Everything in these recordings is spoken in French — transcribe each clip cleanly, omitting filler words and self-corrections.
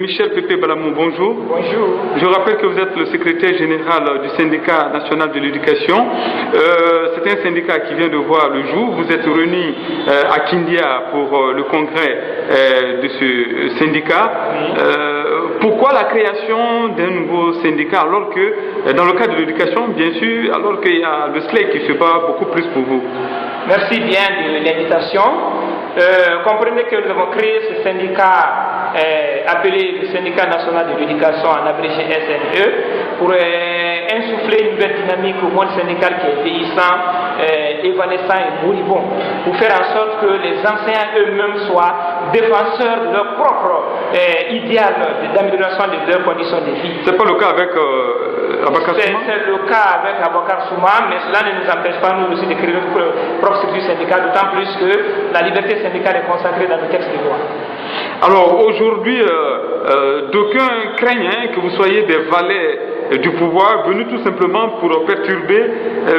Michel Pépé Balamou, bonjour. Bonjour. Je rappelle que vous êtes le secrétaire général du syndicat national de l'éducation. C'est un syndicat qui vient de voir le jour. Vous êtes réunis à Kindia pour le congrès de ce syndicat. Pourquoi la création d'un nouveau syndicat alors que, dans le cadre de l'éducation, bien sûr, alors qu'il y a le SLEC qui se bat beaucoup plus pour vous? Merci bien de l'invitation. Comprenez que nous avons créé ce syndicat appelé le Syndicat national de l'éducation, en abrégé SNE, pour insuffler une nouvelle dynamique au monde syndical qui est vieillissant, évanescent et moribond, pour faire en sorte que les enseignants eux-mêmes soient défenseurs de leur propre idéal d'amélioration de leurs conditions de vie. C'est pas le cas avec Abakar Souma? C'est le cas avec Abakar Souma, mais cela ne nous empêche pas nous aussi de créer notre propre structure syndicale, d'autant plus que la liberté syndicale est consacrée dans le texte de loi. Alors aujourd'hui, d'aucuns craignent que vous soyez des valets du pouvoir venus tout simplement pour perturber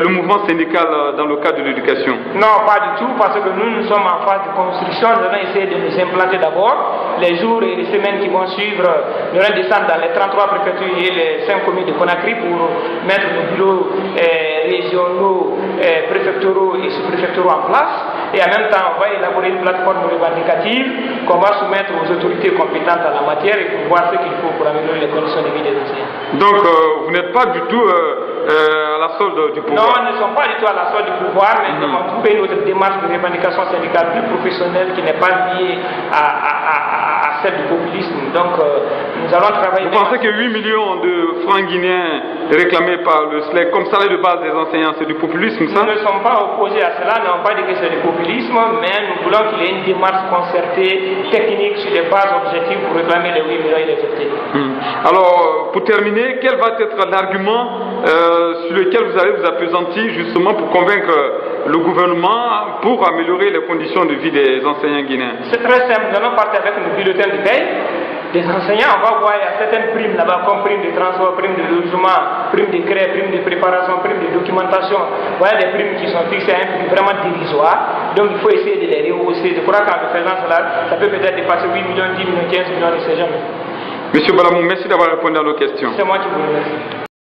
le mouvement syndical dans le cadre de l'éducation. Non, pas du tout, parce que nous sommes en phase de construction. Nous allons essayer de nous implanter d'abord. Les jours et les semaines qui vont suivre, nous allons descendre dans les 33 préfectures et les 5 communes de Conakry pour mettre nos bureaux régionaux, préfectoraux et sous-préfectoraux en place. Et en même temps, on va élaborer une plateforme revendicative qu'on va soumettre aux autorités compétentes en la matière et pour voir ce qu'il faut pour améliorer les conditions de vie des enseignants. Donc, vous n'êtes pas du tout à la solde du pouvoir? Non, nous ne sommes pas du tout à la solde du pouvoir, mais nous avons trouvé notre démarche de revendication syndicale plus professionnelle qui n'est pas liée à celle du populisme. Donc, nous allons travailler... Vous pensez que 8 millions de francs guinéens réclamés par le SLEC comme salaire de base des enseignants, c'est du populisme, ça? Nous ne sommes pas opposés à cela, nous n'avons pas dit que c'est du populisme, mais nous voulons qu'il y ait une démarche concertée, technique, sur des bases objectives pour réclamer les 8 millions et les objectifs. Alors, pour terminer, quel va être l'argument sur lequel vous allez vous appesantir justement pour convaincre le gouvernement pour améliorer les conditions de vie des enseignants guinéens? C'est très simple, nous allons partir avec nos bulletins de paye des enseignants. On va voir, il y a certaines primes là-bas, comme prime de transport, prime de logement, prime de créer, prime de préparation, prime de documentation. Voilà des primes qui sont fixées à un prix vraiment dérisoire. Donc il faut essayer de les rehausser. Je crois qu'en faisant cela, ça peut peut-être dépasser 8 millions, 10 millions, 15 millions, je ne sais jamais. Monsieur Balamou, merci d'avoir répondu à nos questions. C'est moi qui vous remercie.